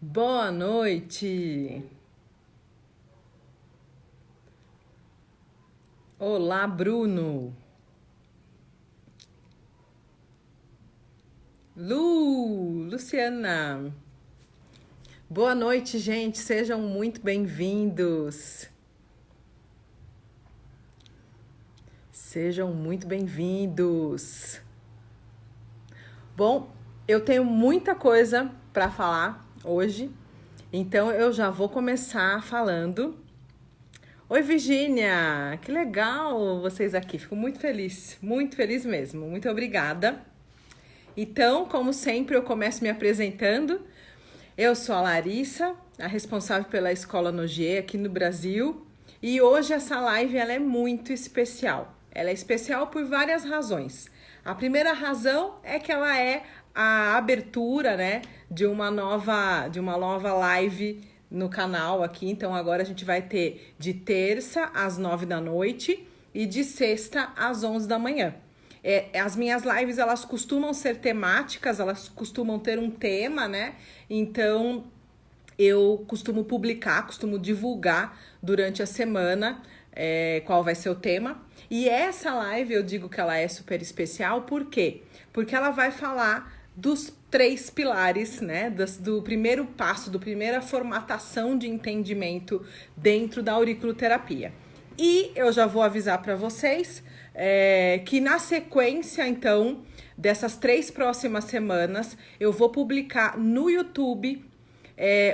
Boa noite! Olá, Bruno! Luciana! Boa noite, gente! Sejam muito bem-vindos! Sejam muito bem-vindos! Bom, eu tenho muita coisa para falar hoje, então eu já vou começar falando. Oi, Virgínia! Que legal vocês aqui, fico muito feliz mesmo. Muito obrigada. Então, como sempre, eu começo me apresentando. Eu sou a Larissa, a responsável pela Escola Nogier aqui no Brasil, e hoje essa live ela é muito especial. Ela é especial por várias razões. A primeira razão é que ela é a abertura, né, de uma nova live no canal aqui. Então agora a gente vai ter de terça às 9 da noite e de sexta às 11 da manhã. As minhas lives, elas costumam ser temáticas, elas costumam ter um tema, né? Então, eu costumo publicar, costumo divulgar durante a semana qual vai ser o tema. E essa live, eu digo que ela é super especial, por quê? Porque ela vai falar dos 3 pilares, né? Do primeiro passo, do primeira formatação de entendimento dentro da auriculoterapia. E eu já vou avisar para vocês que na sequência, então, dessas 3 próximas semanas, eu vou publicar no YouTube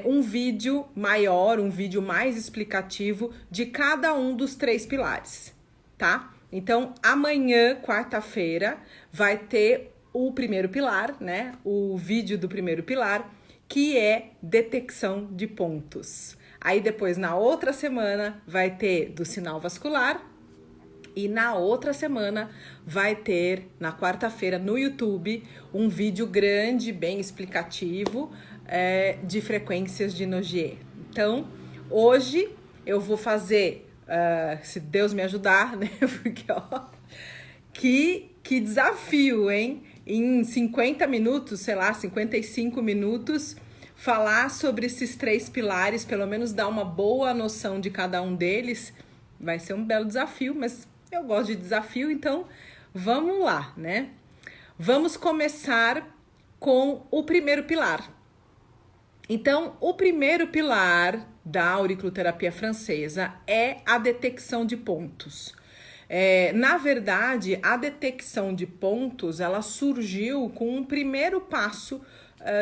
um vídeo maior, um vídeo mais explicativo de cada um dos 3 pilares, tá? Então, amanhã, quarta-feira, vai ter o primeiro pilar, né? O vídeo do primeiro pilar, que é detecção de pontos. Aí depois, na outra semana, vai ter do sinal vascular. E na outra semana vai ter, na quarta-feira, no YouTube, um vídeo grande, bem explicativo, de frequências de Nogier. Então, hoje eu vou fazer, se Deus me ajudar, né? Porque, ó, que desafio, hein? Em 50 minutos, sei lá, 55 minutos, falar sobre esses 3 pilares, pelo menos dar uma boa noção de cada um deles. Vai ser um belo desafio, mas eu gosto de desafio, então vamos lá, né? Vamos começar com o primeiro pilar. Então, o primeiro pilar da auriculoterapia francesa é a detecção de pontos. Na verdade, a detecção de pontos, ela surgiu com um primeiro passo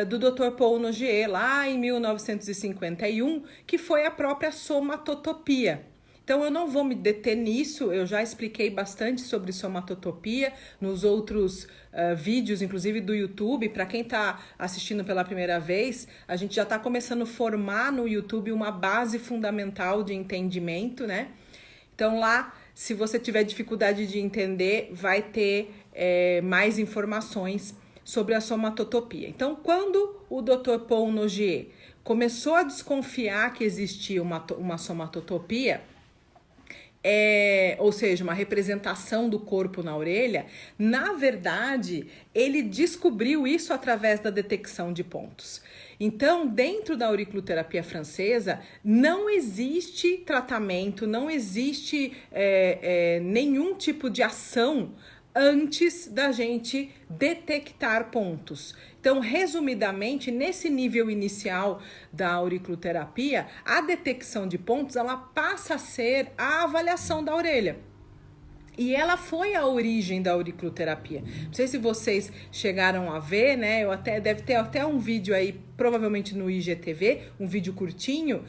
do Dr. Paul Nogier, lá em 1951, que foi a própria somatotopia. Então, eu não vou me deter nisso, eu já expliquei bastante sobre somatotopia nos outros vídeos, inclusive do YouTube. Para quem está assistindo pela primeira vez, a gente já está começando a formar no YouTube uma base fundamental de entendimento, né? Então, lá, se você tiver dificuldade de entender, vai ter mais informações sobre a somatotopia. Então, quando o Dr. Paul Nogier começou a desconfiar que existia uma somatotopia, ou seja, uma representação do corpo na orelha, na verdade, ele descobriu isso através da detecção de pontos. Então, dentro da auriculoterapia francesa, não existe tratamento, não existe nenhum tipo de ação antes da gente detectar pontos. Então, resumidamente, nesse nível inicial da auriculoterapia, a detecção de pontos, ela passa a ser a avaliação da orelha. E ela foi a origem da auriculoterapia. Não sei se vocês chegaram a ver, né? Deve ter até um vídeo aí, provavelmente no IGTV, um vídeo curtinho,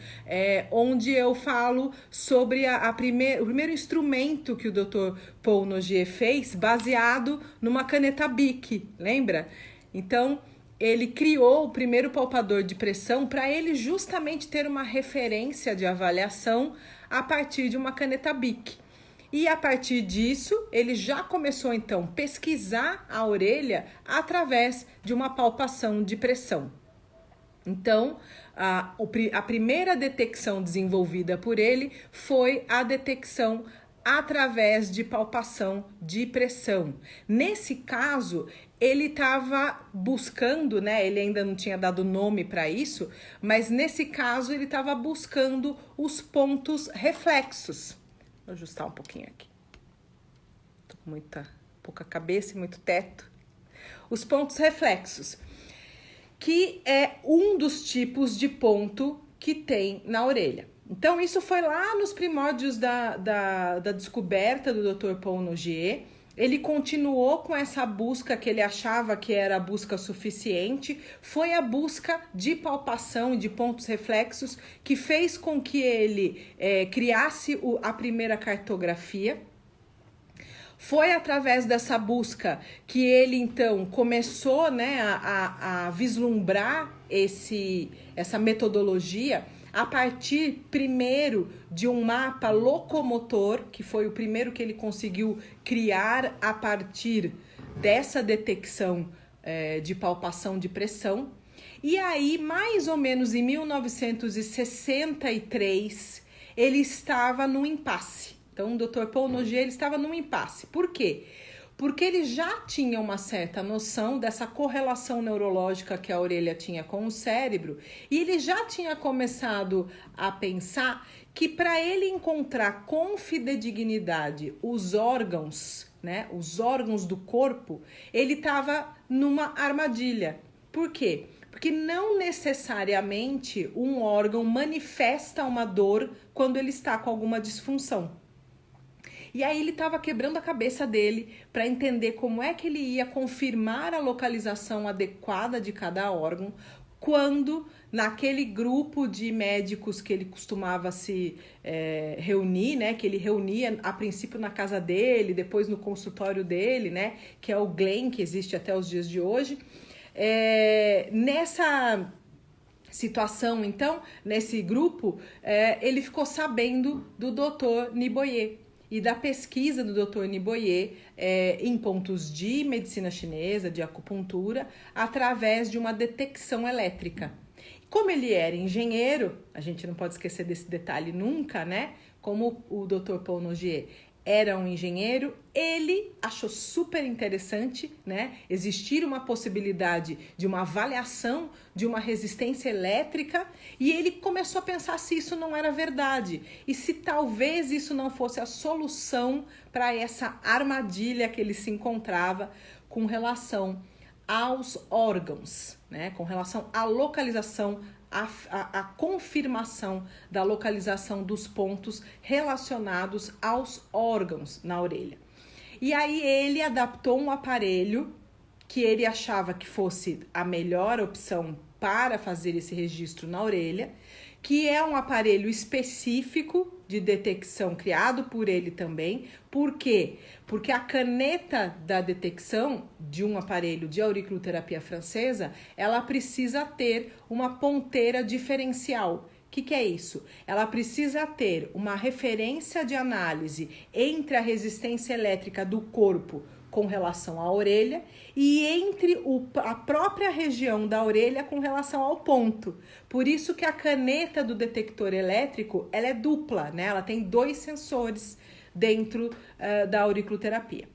onde eu falo sobre o primeiro instrumento que o Dr. Paul Nogier fez, baseado numa caneta Bic, lembra? Então, ele criou o primeiro palpador de pressão para ele justamente ter uma referência de avaliação a partir de uma caneta Bic. E a partir disso, ele já começou então a pesquisar a orelha através de uma palpação de pressão. Então, a primeira detecção desenvolvida por ele foi a detecção através de palpação de pressão. Nesse caso, ele estava buscando, né? Ele ainda não tinha dado nome para isso, mas nesse caso ele estava buscando os pontos reflexos. Vou ajustar um pouquinho aqui. Tô com pouca cabeça e muito teto. Os pontos reflexos, que é um dos tipos de ponto que tem na orelha. Então, isso foi lá nos primórdios da descoberta do Dr. Paul Nogier. Ele continuou com essa busca que ele achava que era a busca suficiente. Foi a busca de palpação e de pontos reflexos que fez com que ele criasse a primeira cartografia. Foi através dessa busca que ele, então, começou, né, a vislumbrar essa metodologia a partir, primeiro, de um mapa locomotor, que foi o primeiro que ele conseguiu criar a partir dessa detecção de palpação de pressão. E aí, mais ou menos em 1963, ele estava no impasse. Então, o Dr. Paul Nogier ele estava num impasse. Por quê? Porque ele já tinha uma certa noção dessa correlação neurológica que a orelha tinha com o cérebro e ele já tinha começado a pensar que para ele encontrar com fidedignidade os órgãos, né, os órgãos do corpo, ele estava numa armadilha. Por quê? Porque não necessariamente um órgão manifesta uma dor quando ele está com alguma disfunção. E aí ele estava quebrando a cabeça dele para entender como é que ele ia confirmar a localização adequada de cada órgão quando naquele grupo de médicos que ele costumava se reunir, né? Que ele reunia a princípio na casa dele, depois no consultório dele, né? Que é o Glenn, que existe até os dias de hoje. Nessa situação, então, nesse grupo, ele ficou sabendo do Dr. Niboyer e da pesquisa do Dr. Niboyer em pontos de medicina chinesa, de acupuntura, através de uma detecção elétrica. Como ele era engenheiro, a gente não pode esquecer desse detalhe nunca, né? Como o Dr. Paul Nogier era um engenheiro, ele achou super interessante, né, existir uma possibilidade de uma avaliação de uma resistência elétrica e ele começou a pensar se isso não era verdade e se talvez isso não fosse a solução para essa armadilha que ele se encontrava com relação aos órgãos, né, com relação à localização, a confirmação da localização dos pontos relacionados aos órgãos na orelha. E aí ele adaptou um aparelho que ele achava que fosse a melhor opção para fazer esse registro na orelha, que é um aparelho específico de detecção criado por ele também. Por quê? Porque a caneta da detecção de um aparelho de auriculoterapia francesa, ela precisa ter uma ponteira diferencial. O que é isso? Ela precisa ter uma referência de análise entre a resistência elétrica do corpo com relação à orelha e entre a própria região da orelha com relação ao ponto. Por isso que a caneta do detector elétrico ela é dupla, né? Ela tem 2 sensores dentro da auriculoterapia.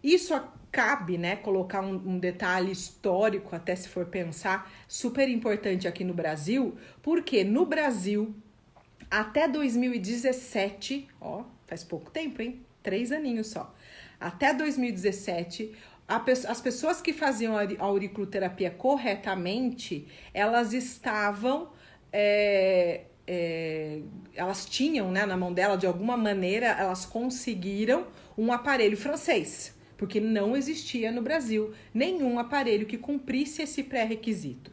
Isso cabe, né, colocar um detalhe histórico, até se for pensar, super importante aqui no Brasil, porque no Brasil, até 2017, ó, faz pouco tempo, hein? 3 aninhos só. Até 2017, as pessoas que faziam a auriculoterapia corretamente, elas estavam, elas tinham, né, na mão dela, de alguma maneira, elas conseguiram um aparelho francês, porque não existia no Brasil nenhum aparelho que cumprisse esse pré-requisito.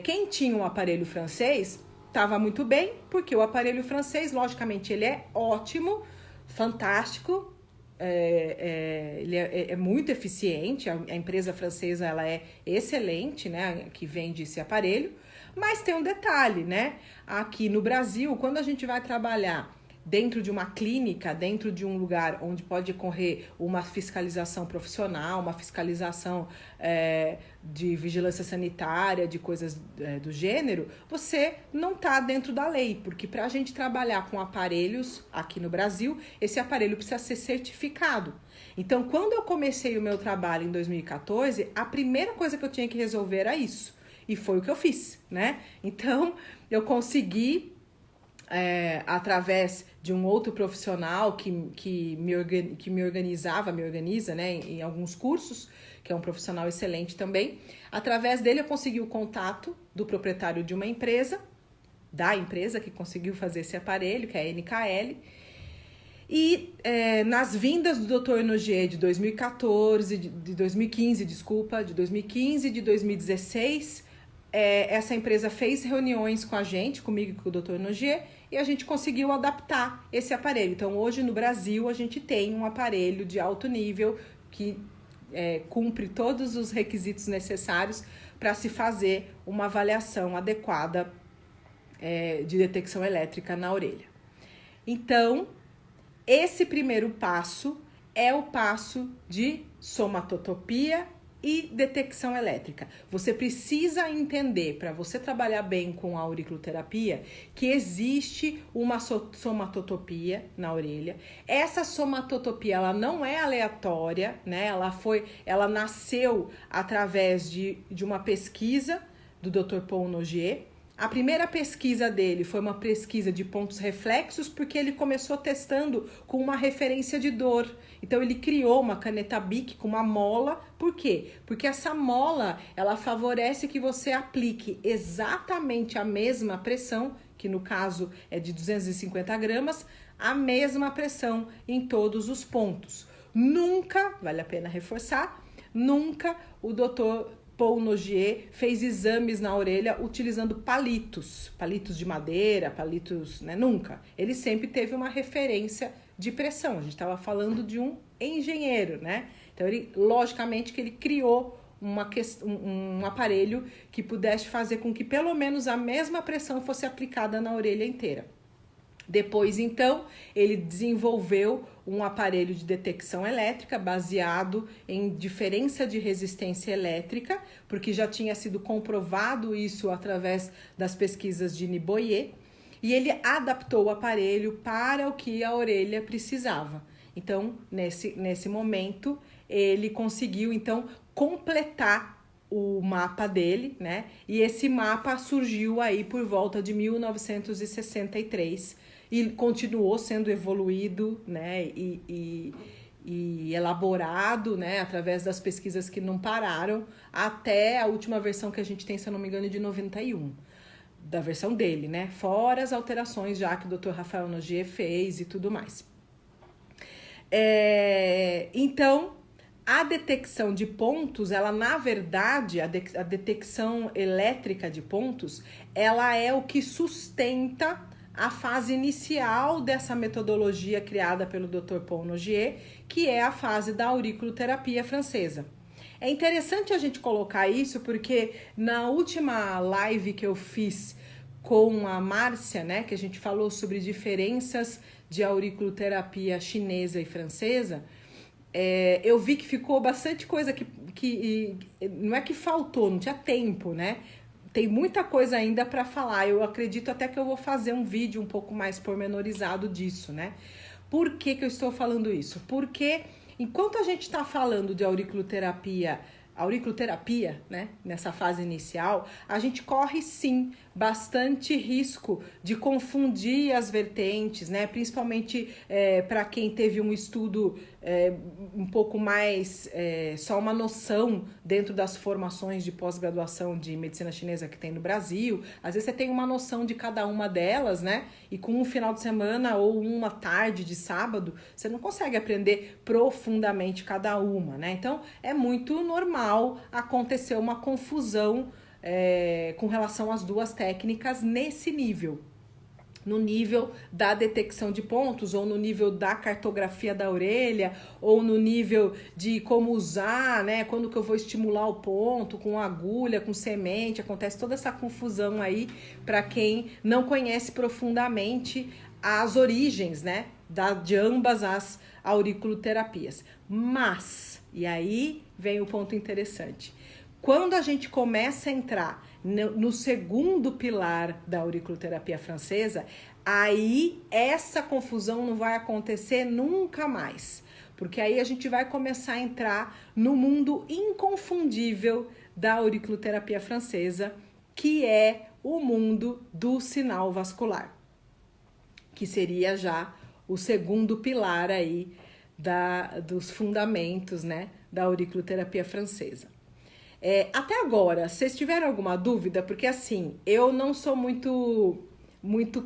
Quem tinha um aparelho francês estava muito bem, porque o aparelho francês, logicamente, ele é ótimo, fantástico, ele é muito eficiente, a empresa francesa ela é excelente, né, que vende esse aparelho, mas tem um detalhe, né, aqui no Brasil, quando a gente vai trabalhar dentro de uma clínica, dentro de um lugar onde pode ocorrer uma fiscalização profissional, uma fiscalização de vigilância sanitária, de coisas do gênero, você não está dentro da lei, porque para a gente trabalhar com aparelhos aqui no Brasil, esse aparelho precisa ser certificado. Então, quando eu comecei o meu trabalho em 2014, a primeira coisa que eu tinha que resolver era isso, e foi o que eu fiz, né? Então, eu consegui através de um outro profissional que me organiza, né, em alguns cursos, que é um profissional excelente também. Através dele eu consegui o contato do proprietário de uma empresa, da empresa que conseguiu fazer esse aparelho, que é a NKL. E nas vindas do Dr. Nogier de 2014, de 2015, desculpa, de 2015 e de 2016, essa empresa fez reuniões com a gente, comigo e com o Dr. Nogier, e a gente conseguiu adaptar esse aparelho. Então, hoje no Brasil, a gente tem um aparelho de alto nível que cumpre todos os requisitos necessários para se fazer uma avaliação adequada de detecção elétrica na orelha. Então, esse primeiro passo é o passo de somatotopia e detecção elétrica. Você precisa entender, para você trabalhar bem com a auriculoterapia, que existe uma somatotopia na orelha. Essa somatotopia, ela não é aleatória, né? Ela nasceu através de uma pesquisa do Dr. Paul Nogier. A primeira pesquisa dele foi uma pesquisa de pontos reflexos, porque ele começou testando com uma referência de dor. Então, ele criou uma caneta Bic com uma mola. Por quê? Porque essa mola, ela favorece que você aplique exatamente a mesma pressão, que no caso é de 250 gramas, a mesma pressão em todos os pontos. Nunca, vale a pena reforçar, nunca o doutor Paul Nogier fez exames na orelha utilizando palitos de madeira, palitos, né? Nunca. Ele sempre teve uma referência de pressão. A gente estava falando de um engenheiro, né? Então, logicamente que ele criou um aparelho que pudesse fazer com que pelo menos a mesma pressão fosse aplicada na orelha inteira. Depois, então, ele desenvolveu um aparelho de detecção elétrica baseado em diferença de resistência elétrica, porque já tinha sido comprovado isso através das pesquisas de Niboyer, e ele adaptou o aparelho para o que a orelha precisava. Então, nesse momento, ele conseguiu, então, completar o mapa dele, né? E esse mapa surgiu aí por volta de 1963, e continuou sendo evoluído, né, e elaborado, né, através das pesquisas que não pararam, até a última versão que a gente tem, se eu não me engano, de 91, da versão dele, né, fora as alterações já que o Dr. Rafael Nogier fez e tudo mais. Então, a detecção de pontos, ela, na verdade, a detecção elétrica de pontos, ela é o que sustenta a fase inicial dessa metodologia criada pelo Dr. Paul Nogier, que é a fase da auriculoterapia francesa. É interessante a gente colocar isso porque na última live que eu fiz com a Márcia, né, que a gente falou sobre diferenças de auriculoterapia chinesa e francesa, eu vi que ficou bastante coisa que não é que faltou, não tinha tempo, né? Tem muita coisa ainda para falar. Eu acredito até que eu vou fazer um vídeo um pouco mais pormenorizado disso, né? Por que eu estou falando isso? Porque enquanto a gente está falando de auriculoterapia, né, nessa fase inicial, a gente corre sim bastante risco de confundir as vertentes, né? Principalmente para quem teve um estudo um pouco mais, só uma noção dentro das formações de pós-graduação de medicina chinesa que tem no Brasil. Às vezes você tem uma noção de cada uma delas, né? E com um final de semana ou uma tarde de sábado, você não consegue aprender profundamente cada uma, né? Então, é muito normal acontecer uma confusão com relação às duas técnicas nesse nível. No nível da detecção de pontos, ou no nível da cartografia da orelha, ou no nível de como usar, né? Quando que eu vou estimular o ponto, com agulha, com semente, acontece toda essa confusão aí para quem não conhece profundamente as origens, né, de ambas as auriculoterapias. Mas, e aí vem o ponto interessante, quando a gente começa a entrar no segundo pilar da auriculoterapia francesa, aí essa confusão não vai acontecer nunca mais. Porque aí a gente vai começar a entrar no mundo inconfundível da auriculoterapia francesa, que é o mundo do sinal vascular, que seria já o segundo pilar aí dos fundamentos, né, da auriculoterapia francesa. Até agora, vocês tiveram alguma dúvida? Porque assim, eu não sou muito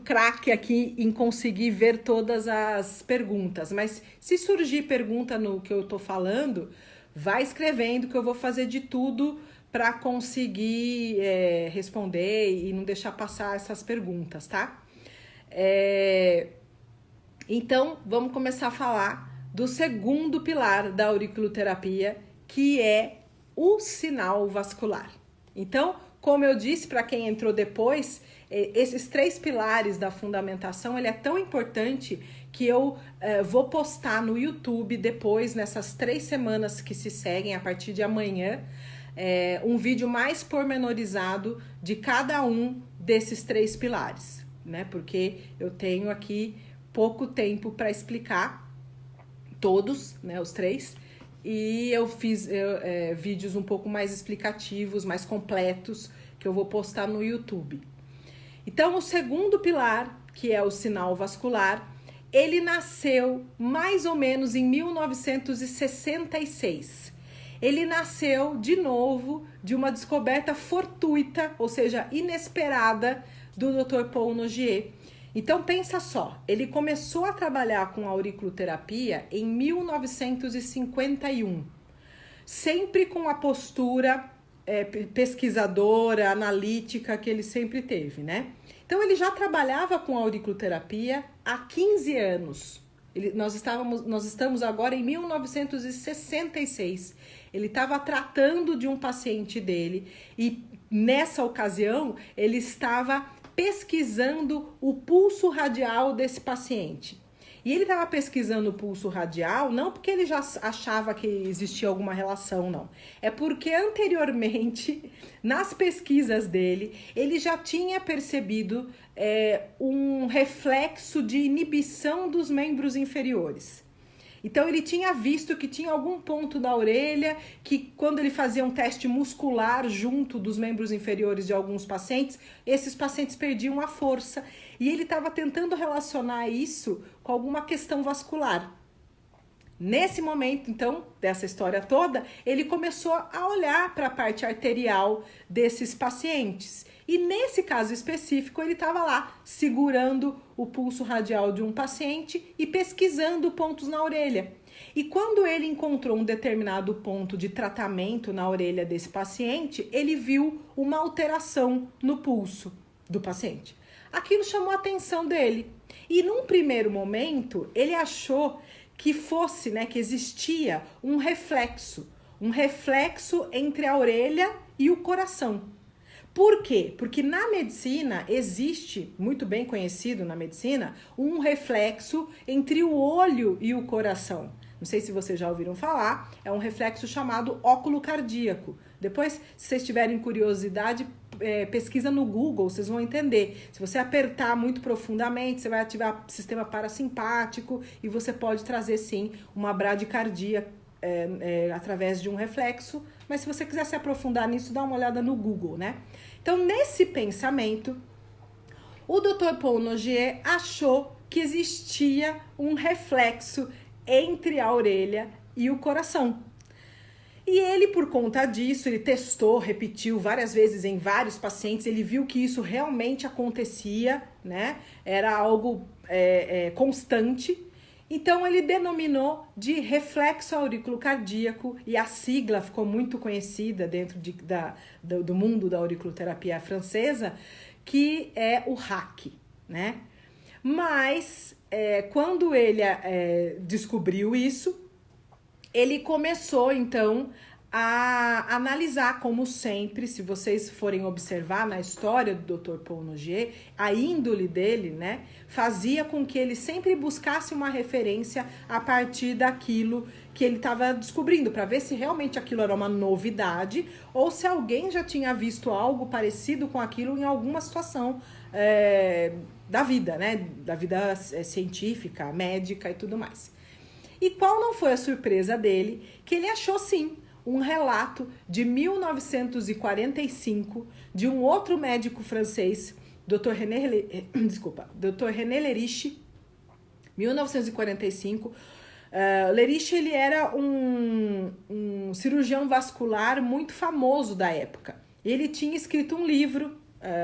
craque aqui em conseguir ver todas as perguntas, mas se surgir pergunta no que eu tô falando, vai escrevendo que eu vou fazer de tudo para conseguir responder e não deixar passar essas perguntas, tá? Então, vamos começar a falar do segundo pilar da auriculoterapia, que é o sinal vascular. Então, como eu disse, para quem entrou depois, esses 3 pilares da fundamentação, ele é tão importante que eu vou postar no YouTube depois, nessas 3 semanas que se seguem, a partir de amanhã, um vídeo mais pormenorizado de cada um desses 3 pilares, né? Porque eu tenho aqui pouco tempo para explicar todos, né, os 3, e eu fiz vídeos um pouco mais explicativos, mais completos, que eu vou postar no YouTube. Então, o segundo pilar, que é o sinal vascular, ele nasceu mais ou menos em 1966. Ele nasceu, de novo, de uma descoberta fortuita, ou seja, inesperada, do Dr. Paul Nogier. Então, pensa só, ele começou a trabalhar com auriculoterapia em 1951, sempre com a postura pesquisadora, analítica que ele sempre teve, né? Então, ele já trabalhava com auriculoterapia há 15 anos. Nós estamos agora em 1966. Ele estava tratando de um paciente dele e, nessa ocasião, ele estava pesquisando o pulso radial desse paciente. E ele estava pesquisando o pulso radial não porque ele já achava que existia alguma relação, não. É porque anteriormente, nas pesquisas dele, ele já tinha percebido um reflexo de inibição dos membros inferiores. Então, ele tinha visto que tinha algum ponto da orelha que, quando ele fazia um teste muscular junto dos membros inferiores de alguns pacientes, esses pacientes perdiam a força. E ele estava tentando relacionar isso com alguma questão vascular. Nesse momento, então, dessa história toda, ele começou a olhar para a parte arterial desses pacientes. E nesse caso específico, ele estava lá segurando o pulso radial de um paciente e pesquisando pontos na orelha. E quando ele encontrou um determinado ponto de tratamento na orelha desse paciente, ele viu uma alteração no pulso do paciente. Aquilo chamou a atenção dele. E num primeiro momento, ele achou que fosse, né, que existia um reflexo entre a orelha e o coração. Por quê? Porque na medicina existe, muito bem conhecido na medicina, um reflexo entre o olho e o coração. Não sei se vocês já ouviram falar, é um reflexo chamado óculo cardíaco. Depois, se vocês tiverem curiosidade, pesquisa no Google, vocês vão entender. Se você apertar muito profundamente, você vai ativar o sistema parasimpático e você pode trazer, sim, uma bradicardia através de um reflexo. Mas se você quiser se aprofundar nisso, dá uma olhada no Google, né? Então, nesse pensamento, o Dr. Paul Nogier achou que existia um reflexo entre a orelha e o coração. E ele, por conta disso, ele testou, repetiu várias vezes em vários pacientes, ele viu que isso realmente acontecia, né? Era algo constante. Então, ele denominou de reflexo auriculocardíaco e a sigla ficou muito conhecida dentro do mundo da auriculoterapia francesa, que é o RAC, né? Mas, quando ele descobriu isso, ele começou, então, a analisar, como sempre, se vocês forem observar na história do Dr. Paul Nogier, a índole dele, né, fazia com que ele sempre buscasse uma referência a partir daquilo que ele estava descobrindo, para ver se realmente aquilo era uma novidade ou se alguém já tinha visto algo parecido com aquilo em alguma situação da vida, né, da vida científica, médica e tudo mais. E qual não foi a surpresa dele? Que ele achou sim um relato de 1945 de um outro médico francês, Dr. René Lerich, 1945. Lerich, ele era um cirurgião vascular muito famoso da época. Ele tinha escrito um livro,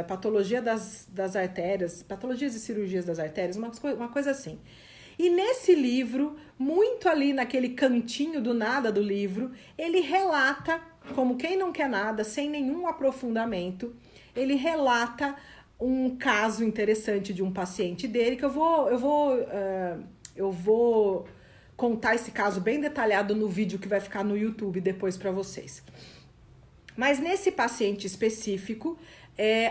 Patologia das Artérias, Patologias e Cirurgias das Artérias, uma coisa assim. E nesse livro, muito ali naquele cantinho do nada do livro, ele relata, como quem não quer nada, sem nenhum aprofundamento, ele relata um caso interessante de um paciente dele, que eu vou contar esse caso bem detalhado no vídeo que vai ficar no YouTube depois para vocês. Mas nesse paciente específico,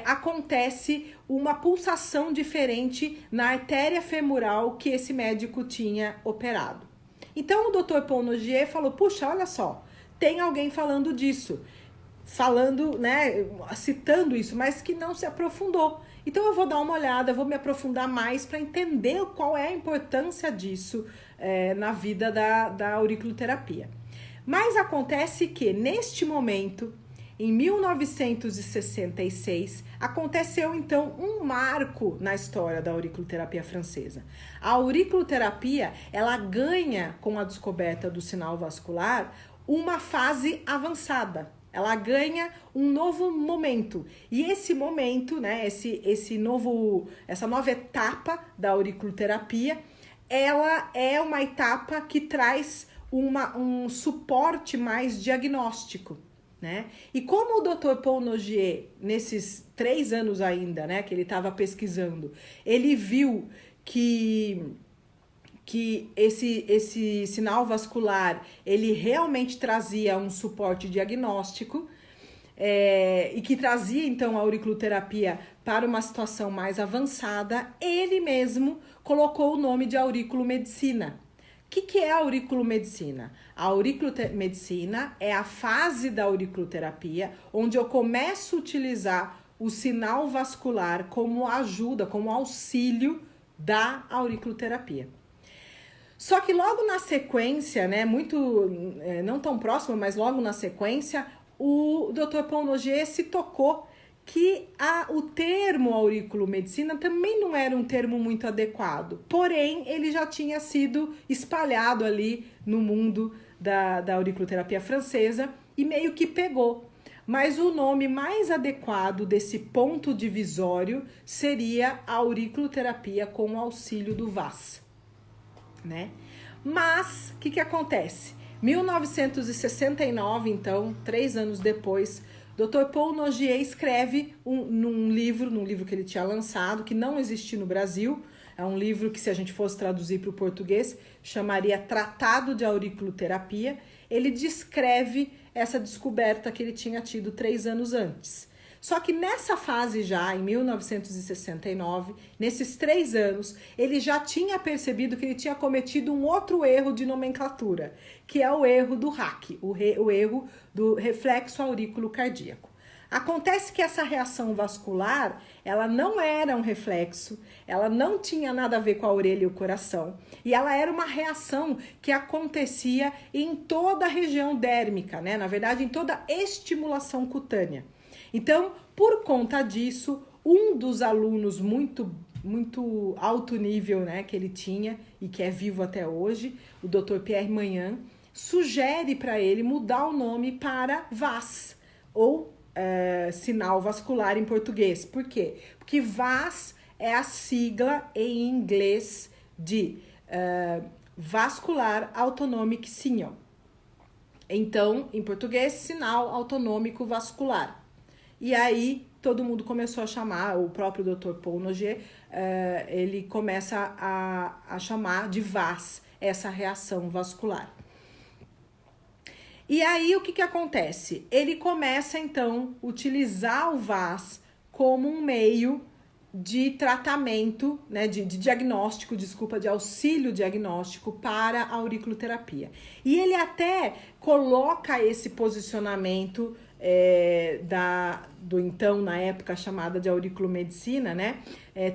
acontece uma pulsação diferente na artéria femoral que esse médico tinha operado. Então o Dr. Paul Nogier falou, puxa, olha só, tem alguém falando disso, né, citando isso, mas que não se aprofundou. Então eu vou dar uma olhada, vou me aprofundar mais para entender qual é a importância disso na vida da auriculoterapia. Mas acontece que neste momento, em 1966, aconteceu então um marco na história da auriculoterapia francesa. A auriculoterapia, ela ganha, com a descoberta do sinal vascular, uma fase avançada. Ela ganha um novo momento. E esse momento, né, essa nova etapa da auriculoterapia, ela é uma etapa que traz um suporte mais diagnóstico. Né? E como o Dr. Paul Nogier, nesses 3 anos ainda, né, que ele estava pesquisando, ele viu que esse sinal vascular, ele realmente trazia um suporte diagnóstico e que trazia então a auriculoterapia para uma situação mais avançada, ele mesmo colocou o nome de auriculomedicina. O que é a auriculomedicina? A auriculomedicina é a fase da auriculoterapia onde eu começo a utilizar o sinal vascular como ajuda, como auxílio da auriculoterapia. Só que logo na sequência, né, não tão próximo, mas logo na sequência, o Dr. Paul Nogier se tocou que o termo auriculomedicina também não era um termo muito adequado, porém ele já tinha sido espalhado ali no mundo da auriculoterapia francesa e meio que pegou. Mas o nome mais adequado desse ponto divisório seria a auriculoterapia com o auxílio do VAS, né? Mas, o que acontece? 1969, então, 3 anos depois, Dr. Paul Nogier escreve num livro que ele tinha lançado, que não existe no Brasil. É um livro que, se a gente fosse traduzir para o português, chamaria Tratado de Auriculoterapia. Ele descreve essa descoberta que ele tinha tido 3 anos antes. Só que nessa fase já, em 1969, nesses 3 anos, ele já tinha percebido que ele tinha cometido um outro erro de nomenclatura, que é o erro do RAC, o erro do reflexo aurículo cardíaco. Acontece que essa reação vascular, ela não era um reflexo, ela não tinha nada a ver com a orelha e o coração, e ela era uma reação que acontecia em toda a região dérmica, né? Na verdade, em toda a estimulação cutânea. Então, por conta disso, um dos alunos muito alto nível, né, que ele tinha e que é vivo até hoje, o Dr. Pierre Magnan, sugere para ele mudar o nome para VAS, ou sinal vascular em português. Por quê? Porque VAS é a sigla em inglês de Vascular Autonomic Signal. Então, em português, sinal autonômico vascular. E aí, todo mundo começou a chamar, o próprio Dr. Paul Nogier, ele começa a chamar de VAS, essa reação vascular. E aí, o que acontece? Ele começa, então, a utilizar o VAS como um meio de tratamento, né, de diagnóstico, desculpa, de auxílio diagnóstico para a auriculoterapia. E ele até coloca esse posicionamento então, na época chamada de auriculomedicina, né?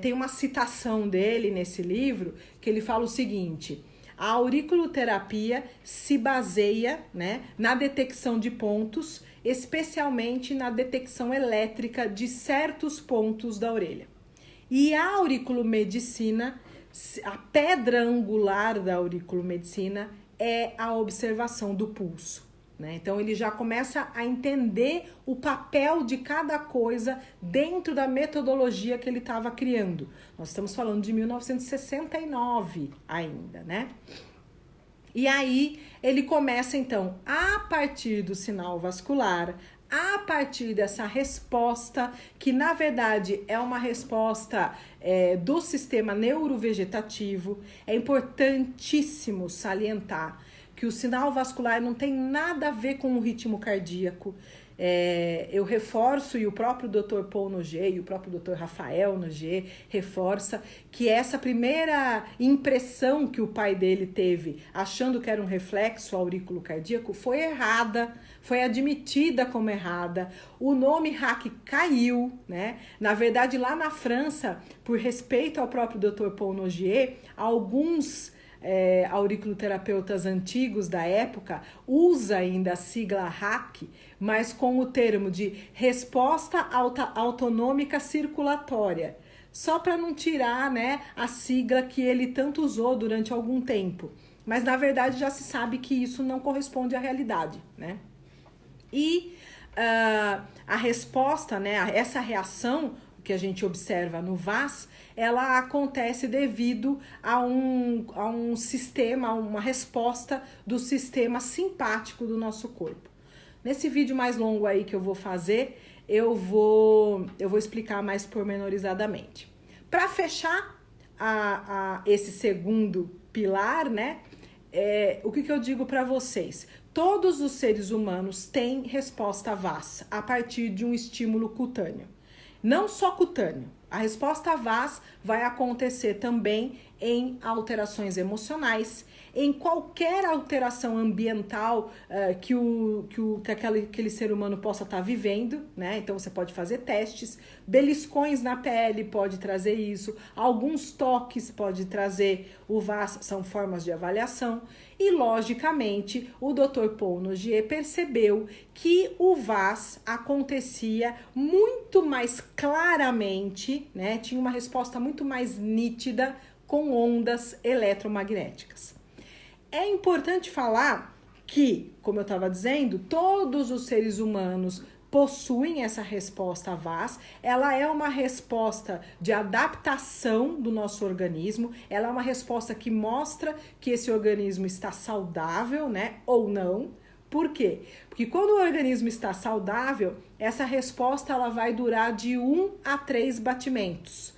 Tem uma citação dele nesse livro que ele fala o seguinte: a auriculoterapia se baseia, né, na detecção de pontos, especialmente na detecção elétrica de certos pontos da orelha. E a auriculomedicina, a pedra angular da auriculomedicina é a observação do pulso, né? Então ele já começa a entender o papel de cada coisa dentro da metodologia que ele estava criando. Nós estamos falando de 1969 ainda, né? E aí ele começa então, a partir do sinal vascular, a partir dessa resposta, que na verdade é uma resposta do sistema neurovegetativo. É importantíssimo salientar que o sinal vascular não tem nada a ver com o ritmo cardíaco. Eu reforço, e o próprio Dr. Paul Noguet e o próprio Dr. Rafael Noguet reforça que essa primeira impressão que o pai dele teve, achando que era um reflexo aurículo cardíaco, foi errada, foi admitida como errada. O nome RAC caiu, né? Na verdade, lá na França, por respeito ao próprio Dr. Paul Noguet, alguns auriculoterapeutas antigos da época usa ainda a sigla RAC, mas com o termo de resposta autonômica circulatória, só para não tirar, né, a sigla que ele tanto usou durante algum tempo. Mas na verdade já se sabe que isso não corresponde à realidade, né? E a resposta, né, essa reação que a gente observa no VAS, ela acontece devido a um sistema, a uma resposta do sistema simpático do nosso corpo. Nesse vídeo mais longo aí que eu vou fazer, eu vou explicar mais pormenorizadamente. Para fechar esse segundo pilar, né, o que eu digo para vocês? Todos os seres humanos têm resposta VAS a partir de um estímulo cutâneo. Não só cutâneo, a resposta VAS vai acontecer também em alterações emocionais, em qualquer alteração ambiental que aquele ser humano possa estar vivendo, né? Então você pode fazer testes, beliscões na pele pode trazer isso, alguns toques pode trazer o VAS, são formas de avaliação. E, logicamente, o Dr. Paul Noguet percebeu que o VAS acontecia muito mais claramente, né? Tinha uma resposta muito mais nítida com ondas eletromagnéticas. É importante falar que, como eu estava dizendo, todos os seres humanos possuem essa resposta VAS, ela é uma resposta de adaptação do nosso organismo, ela é uma resposta que mostra que esse organismo está saudável, né, ou não. Por quê? Porque quando o organismo está saudável, essa resposta ela vai durar de 1 a 3 batimentos.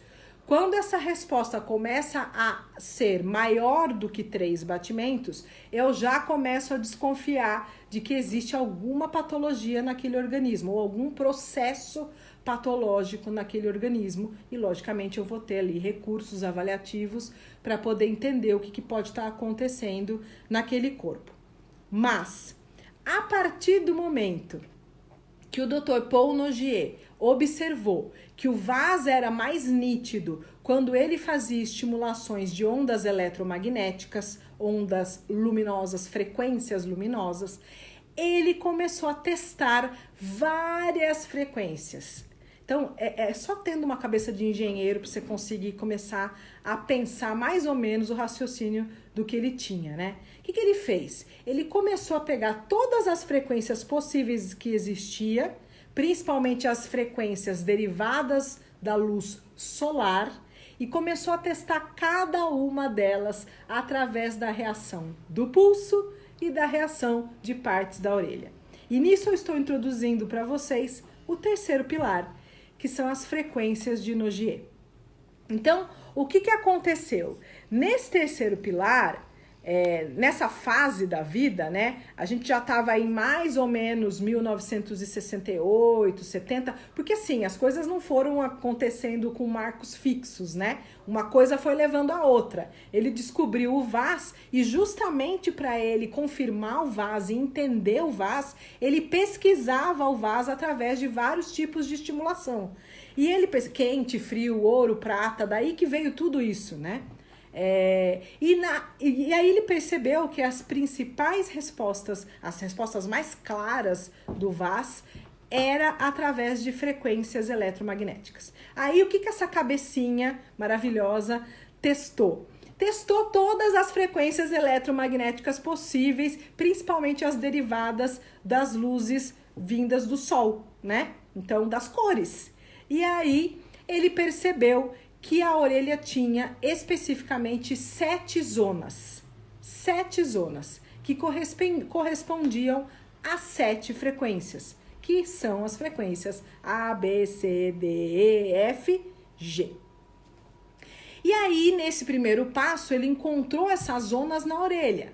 Quando essa resposta começa a ser maior do que 3 batimentos, eu já começo a desconfiar de que existe alguma patologia naquele organismo ou algum processo patológico naquele organismo e, logicamente, eu vou ter ali recursos avaliativos para poder entender o que pode estar acontecendo naquele corpo. Mas, a partir do momento que o Dr. Paul Noguet observou que o VAS era mais nítido quando ele fazia estimulações de ondas eletromagnéticas, ondas luminosas, frequências luminosas, ele começou a testar várias frequências. Então, é só tendo uma cabeça de engenheiro para você conseguir começar a pensar mais ou menos o raciocínio do que ele tinha, né? O que ele fez? Ele começou a pegar todas as frequências possíveis que existia, principalmente as frequências derivadas da luz solar, e começou a testar cada uma delas através da reação do pulso e da reação de partes da orelha. E nisso eu estou introduzindo para vocês o terceiro pilar, que são as frequências de Noguet. Então, o que aconteceu? Nesse terceiro pilar, nessa fase da vida, né? A gente já estava em mais ou menos 1968, 70, porque assim, as coisas não foram acontecendo com marcos fixos, né? Uma coisa foi levando a outra. Ele descobriu o Vaz e justamente para ele confirmar o Vaz e entender o Vaz, ele pesquisava o Vaz através de vários tipos de estimulação. E ele quente, frio, ouro, prata, daí que veio tudo isso, né? E aí ele percebeu que as principais respostas, as respostas mais claras do Vaz, era através de frequências eletromagnéticas. Aí o que essa cabecinha maravilhosa testou? Testou todas as frequências eletromagnéticas possíveis, principalmente as derivadas das luzes vindas do Sol, né? Então, das cores. E aí ele percebeu que a orelha tinha especificamente 7 zonas. 7 zonas que correspondiam a 7 frequências, que são as frequências A, B, C, D, E, F, G. E aí, nesse primeiro passo, ele encontrou essas zonas na orelha.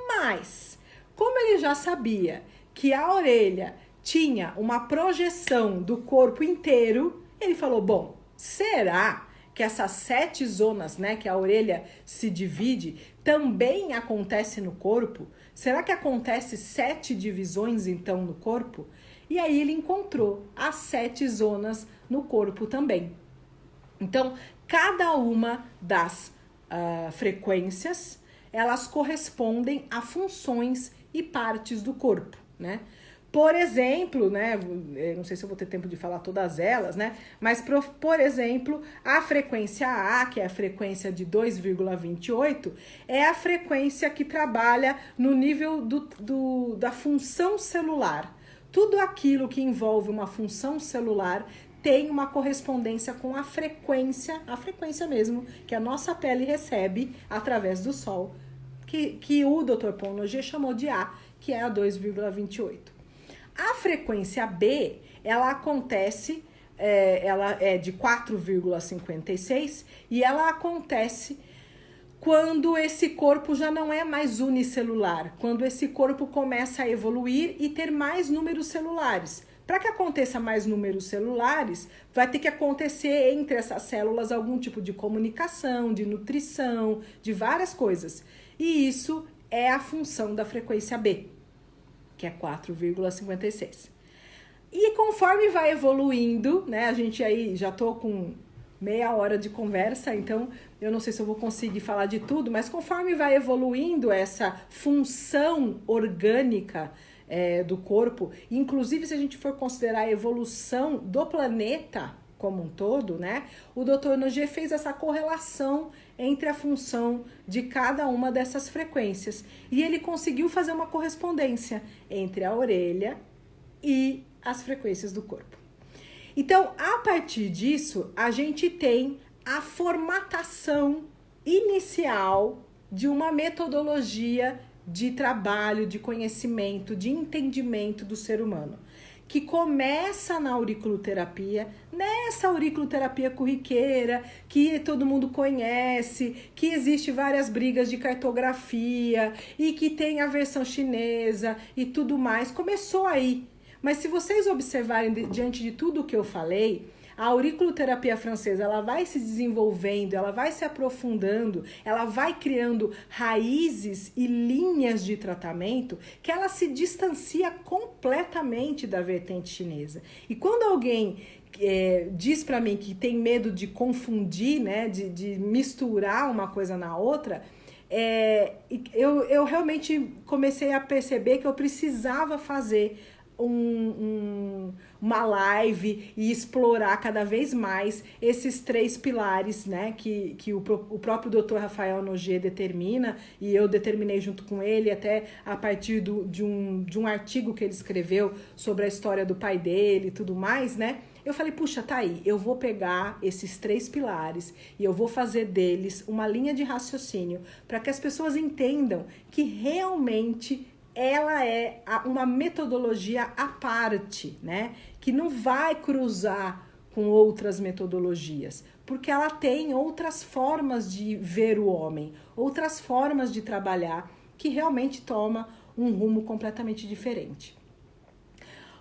Mas, como ele já sabia que a orelha tinha uma projeção do corpo inteiro, ele falou, bom, será que essas 7 zonas, né, que a orelha se divide, também acontece no corpo? Será que acontece 7 divisões, então, no corpo? E aí ele encontrou as 7 zonas no corpo também. Então, cada uma das frequências, elas correspondem a funções e partes do corpo, né? Por exemplo, né, não sei se eu vou ter tempo de falar todas elas, né, mas por exemplo, a frequência A, que é a frequência de 2,28, é a frequência que trabalha no nível da função celular. Tudo aquilo que envolve uma função celular tem uma correspondência com a frequência mesmo, que a nossa pele recebe através do Sol, que o Dr. Ponnoget chamou de A, que é a 2,28. A frequência B, ela acontece, ela é de 4,56 e ela acontece quando esse corpo já não é mais unicelular, quando esse corpo começa a evoluir e ter mais números celulares. Para que aconteça mais números celulares, vai ter que acontecer entre essas células algum tipo de comunicação, de nutrição, de várias coisas. E isso é a função da frequência B, que é 4,56. E conforme vai evoluindo, né, a gente aí já tô com meia hora de conversa, então eu não sei se eu vou conseguir falar de tudo, mas conforme vai evoluindo essa função orgânica do corpo, inclusive se a gente for considerar a evolução do planeta como um todo, né, o Dr. Noguet fez essa correlação entre a função de cada uma dessas frequências. E ele conseguiu fazer uma correspondência entre a orelha e as frequências do corpo. Então, a partir disso, a gente tem a formatação inicial de uma metodologia de trabalho, de conhecimento, de entendimento do ser humano, que começa na auriculoterapia, nessa auriculoterapia corriqueira, que todo mundo conhece, que existe várias brigas de cartografia e que tem a versão chinesa e tudo mais. Começou aí. Mas se vocês observarem diante de tudo o que eu falei, a auriculoterapia francesa, ela vai se desenvolvendo, ela vai se aprofundando, ela vai criando raízes e linhas de tratamento que ela se distancia completamente da vertente chinesa. E quando alguém diz para mim que tem medo de confundir, né, de misturar uma coisa na outra, eu realmente comecei a perceber que eu precisava fazer uma live e explorar cada vez mais esses 3 pilares, né, que o próprio Dr. Rafael Noguet determina, e eu determinei junto com ele, até a partir de um artigo que ele escreveu sobre a história do pai dele e tudo mais, né? Eu falei, puxa, tá aí, eu vou pegar esses 3 pilares e eu vou fazer deles uma linha de raciocínio para que as pessoas entendam que realmente ela é uma metodologia à parte, né? Que não vai cruzar com outras metodologias. porque ela tem outras formas de ver o homem, outras formas de trabalhar, que realmente toma um rumo completamente diferente.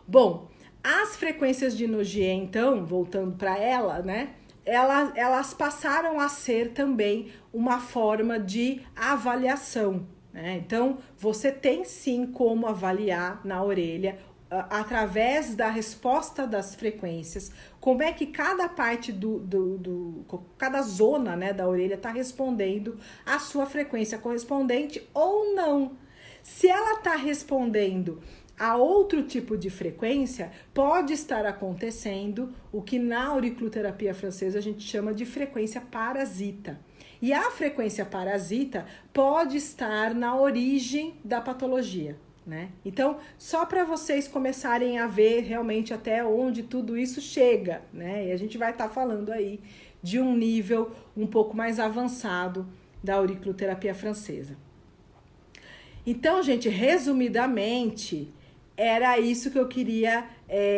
Bom, as frequências de Nogier, então, voltando para ela, né? Elas passaram a ser também uma forma de avaliação, né? Então, você tem sim como avaliar na orelha, através da resposta das frequências, como é que cada parte cada zona, né, da orelha está respondendo à sua frequência correspondente ou não. Se ela está respondendo a outro tipo de frequência, pode estar acontecendo o que na auriculoterapia francesa a gente chama de frequência parasita. E a frequência parasita pode estar na origem da patologia, né? Então, só para vocês começarem a ver realmente até onde tudo isso chega, né? E a gente vai estar falando aí de um nível um pouco mais avançado da auriculoterapia francesa. Então, gente, resumidamente, era isso que eu queria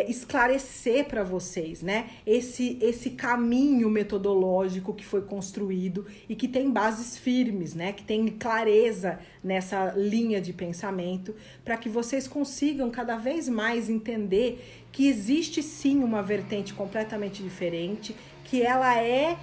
esclarecer para vocês, né? Esse caminho metodológico que foi construído e que tem bases firmes, né? Que tem clareza nessa linha de pensamento, para que vocês consigam cada vez mais entender que existe sim uma vertente completamente diferente, que ela é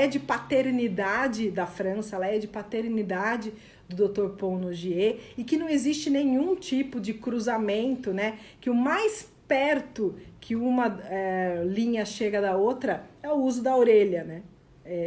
de paternidade da França, ela é de paternidade do Dr. Paul Nogier, e que não existe nenhum tipo de cruzamento, né? Que o mais perto que uma linha chega da outra é o uso da orelha, né?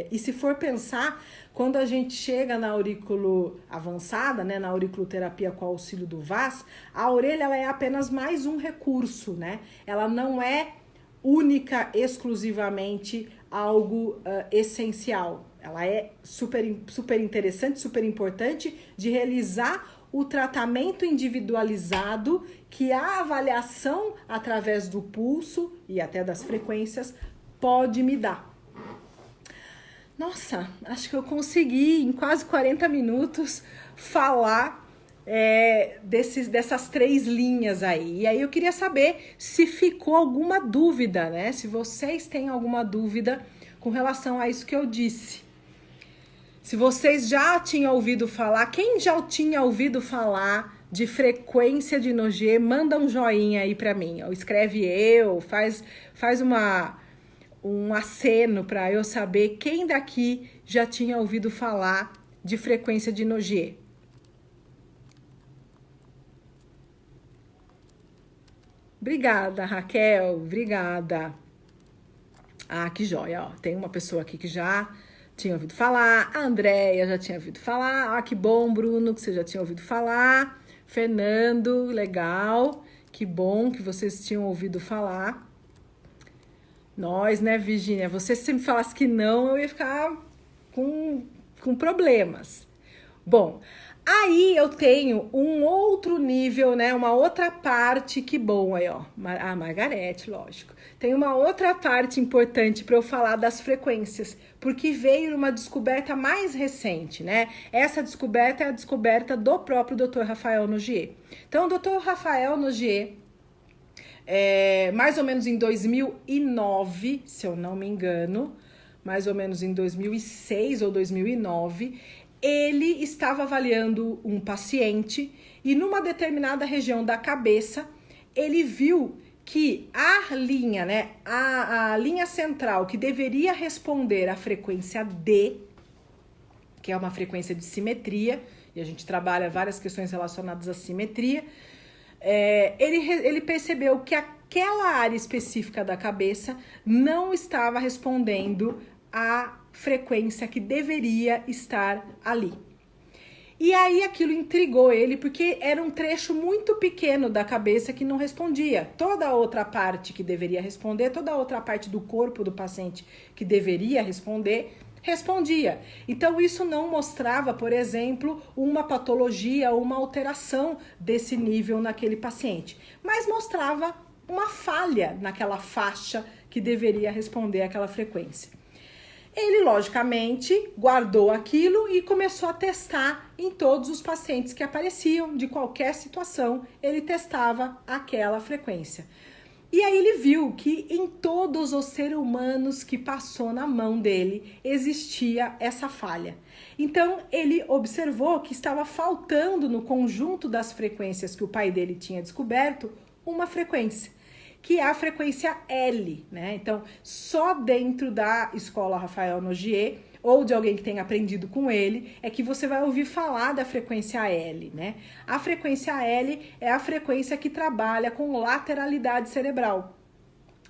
E se for pensar, quando a gente chega na aurículo avançada, né, na auriculoterapia com auxílio do VAS, a orelha ela é apenas mais um recurso, né? Ela não é única, exclusivamente algo essencial. Ela é super interessante, super importante de realizar o tratamento individualizado que a avaliação através do pulso e até das frequências pode me dar. Nossa, acho que eu consegui em quase 40 minutos falar dessas 3 linhas aí. E aí eu queria saber se ficou alguma dúvida, né? Se vocês têm alguma dúvida com relação a isso que eu disse. Se vocês já tinham ouvido falar, quem já tinha ouvido falar de frequência de Nogier, manda um joinha aí para mim. Ou escreve faz um aceno para eu saber quem daqui já tinha ouvido falar de frequência de Nogier. Obrigada, Raquel, obrigada. Ah, que joia, ó. Tem uma pessoa aqui que já tinha ouvido falar, a Andréia já tinha ouvido falar, ah, que bom, Bruno, que você já tinha ouvido falar, Fernando, legal, que bom que vocês tinham ouvido falar. Nós, né, Virgínia, você se me falasse que não, eu ia ficar com problemas. Bom, aí eu tenho um outro nível, né, uma outra parte, que bom aí, ó, a Margarete, lógico. Tem uma outra parte importante para eu falar das frequências, porque veio uma descoberta mais recente, né? Essa descoberta é a descoberta do próprio Dr. Rafael Nogier. Então, o Dr. Rafael Nogier, mais ou menos em 2009, se eu não me engano, mais ou menos em 2006 ou 2009, ele estava avaliando um paciente e numa determinada região da cabeça, ele viu que a linha, né, a linha central que deveria responder à frequência D, que é uma frequência de simetria, e a gente trabalha várias questões relacionadas à simetria, ele percebeu que aquela área específica da cabeça não estava respondendo à frequência que deveria estar ali. E aí aquilo intrigou ele, porque era um trecho muito pequeno da cabeça que não respondia. Toda a outra parte que deveria responder, toda a outra parte do corpo do paciente que deveria responder, respondia. Então isso não mostrava, por exemplo, uma patologia ou uma alteração desse nível naquele paciente, mas mostrava uma falha naquela faixa que deveria responder àquela frequência. Ele, logicamente, guardou aquilo e começou a testar em todos os pacientes que apareciam, de qualquer situação, ele testava aquela frequência. E aí ele viu que em todos os seres humanos que passou na mão dele existia essa falha. Então ele observou que estava faltando no conjunto das frequências que o pai dele tinha descoberto uma frequência, que é a frequência L, né? Então, só dentro da escola Rafael Nogier ou de alguém que tenha aprendido com ele, é que você vai ouvir falar da frequência L, né? A frequência L é a frequência que trabalha com lateralidade cerebral.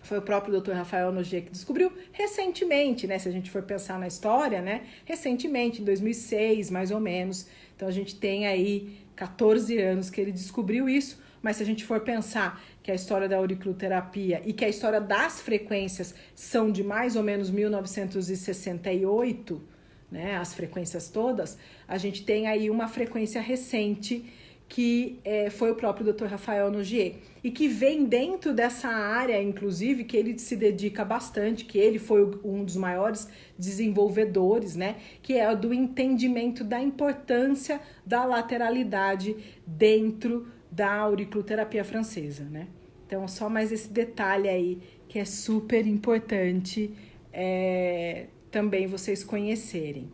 Foi o próprio Dr. Rafael Nogier que descobriu recentemente, né? Se a gente for pensar na história, né? Recentemente, em 2006, mais ou menos. Então, a gente tem aí 14 anos que ele descobriu isso. Mas se a gente for pensar que a história da auriculoterapia e que a história das frequências são de mais ou menos 1968, né, as frequências todas, a gente tem aí uma frequência recente que foi o próprio Dr. Rafael Nogier e que vem dentro dessa área, inclusive, que ele se dedica bastante, que ele foi um dos maiores desenvolvedores, né, que é o do entendimento da importância da lateralidade dentro da auriculoterapia francesa, né? Então, só mais esse detalhe aí que é super importante também vocês conhecerem.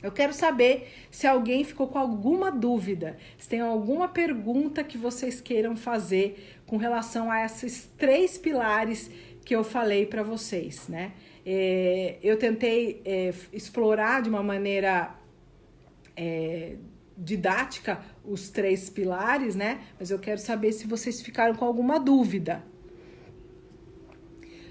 Eu quero saber se alguém ficou com alguma dúvida, se tem alguma pergunta que vocês queiram fazer com relação a esses 3 pilares que eu falei para vocês, né? Eu tentei explorar de uma maneira didática os 3 pilares, né? Mas eu quero saber se vocês ficaram com alguma dúvida.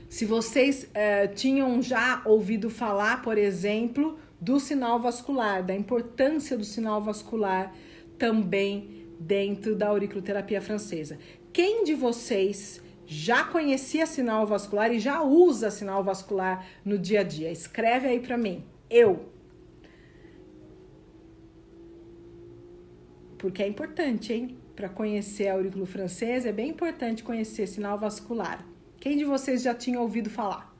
Se vocês tinham já ouvido falar, por exemplo, do sinal vascular, da importância do sinal vascular também dentro da auriculoterapia francesa. Quem de vocês já conhecia sinal vascular e já usa sinal vascular no dia a dia? Escreve aí para mim. Eu. Porque é importante, hein? Para conhecer a aurículo francesa, é bem importante conhecer sinal vascular. Quem de vocês já tinha ouvido falar?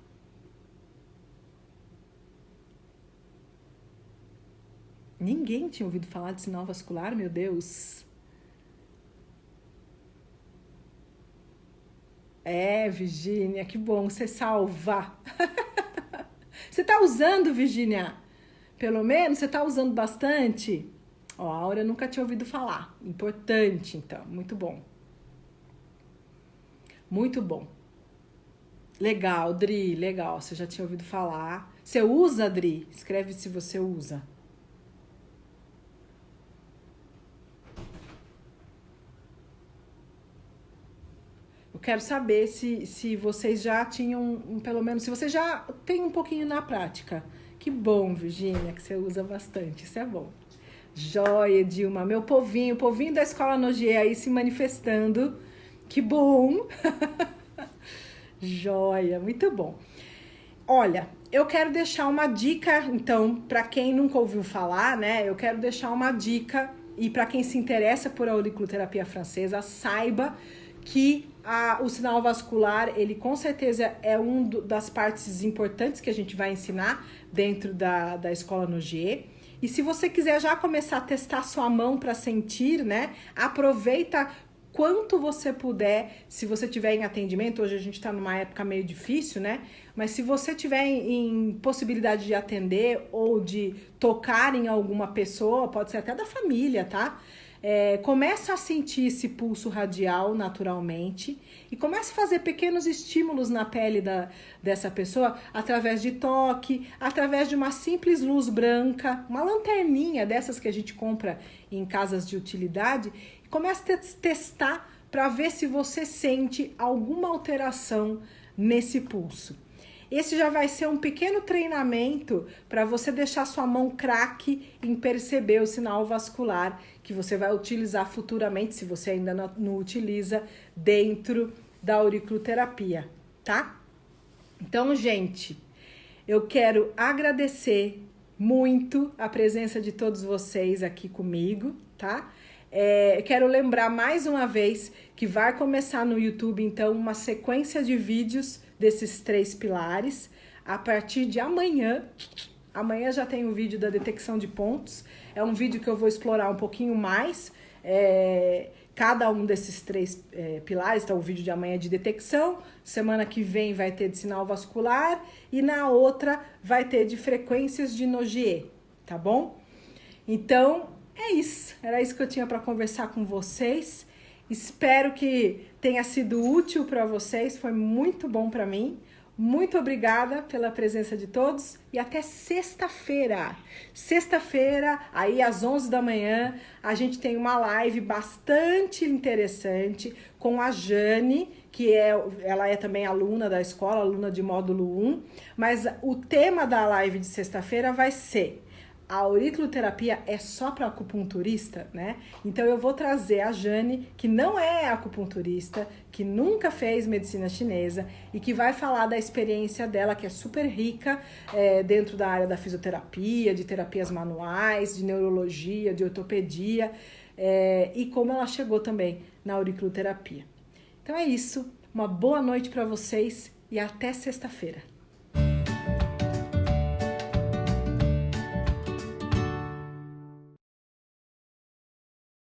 Ninguém tinha ouvido falar de sinal vascular, meu Deus. Virgínia, que bom, você salva. Você tá usando, Virgínia? Pelo menos, você tá usando bastante? Ó, a Áurea nunca tinha ouvido falar. Importante, então. Muito bom. Muito bom. Legal, Dri, legal. Você já tinha ouvido falar. Você usa, Dri? Escreve se você usa. Eu quero saber se vocês já tinham, pelo menos, se você já tem um pouquinho na prática. Que bom, Virgínia, que você usa bastante. Isso é bom. Joia, Dilma, meu povinho, o povinho da Escola Nogier aí se manifestando. Que bom! Joia, muito bom. Olha, eu quero deixar uma dica, então, para quem nunca ouviu falar, né? Eu quero deixar uma dica e para quem se interessa por auriculoterapia francesa, saiba que o sinal vascular, ele com certeza é das partes importantes que a gente vai ensinar dentro da Escola Nogier. E se você quiser já começar a testar sua mão para sentir, né? Aproveita quanto você puder, se você tiver em atendimento, hoje a gente está numa época meio difícil, né? Mas se você tiver em possibilidade de atender ou de tocar em alguma pessoa, pode ser até da família, tá? Começa a sentir esse pulso radial naturalmente e começa a fazer pequenos estímulos na pele dessa pessoa através de toque, através de uma simples luz branca, uma lanterninha dessas que a gente compra em casas de utilidade. Começa a testar para ver se você sente alguma alteração nesse pulso. Esse já vai ser um pequeno treinamento para você deixar sua mão craque em perceber o sinal vascular que você vai utilizar futuramente, se você ainda não utiliza, dentro da auriculoterapia, tá? Então, gente, eu quero agradecer muito a presença de todos vocês aqui comigo, tá? Quero lembrar mais uma vez que vai começar no YouTube, então, uma sequência de vídeos desses 3 pilares. A partir de amanhã já tem o vídeo da detecção de pontos. É um vídeo que eu vou explorar um pouquinho mais Cada um desses 3 pilares, então o vídeo de amanhã é de detecção, semana que vem vai ter de sinal vascular e na outra vai ter de frequências de Nogier, tá bom? Então, é isso. Era isso que eu tinha para conversar com vocês. Espero que tenha sido útil para vocês, foi muito bom para mim. Muito obrigada pela presença de todos e até sexta-feira. Sexta-feira, aí às 11 da manhã, a gente tem uma live bastante interessante com a Jane, ela é também aluna da escola, aluna de módulo 1, mas o tema da live de sexta-feira vai ser: a auriculoterapia é só para acupunturista, né? Então eu vou trazer a Jane, que não é acupunturista, que nunca fez medicina chinesa e que vai falar da experiência dela, que é super rica dentro da área da fisioterapia, de terapias manuais, de neurologia, de ortopedia e como ela chegou também na auriculoterapia. Então é isso. Uma boa noite para vocês e até sexta-feira.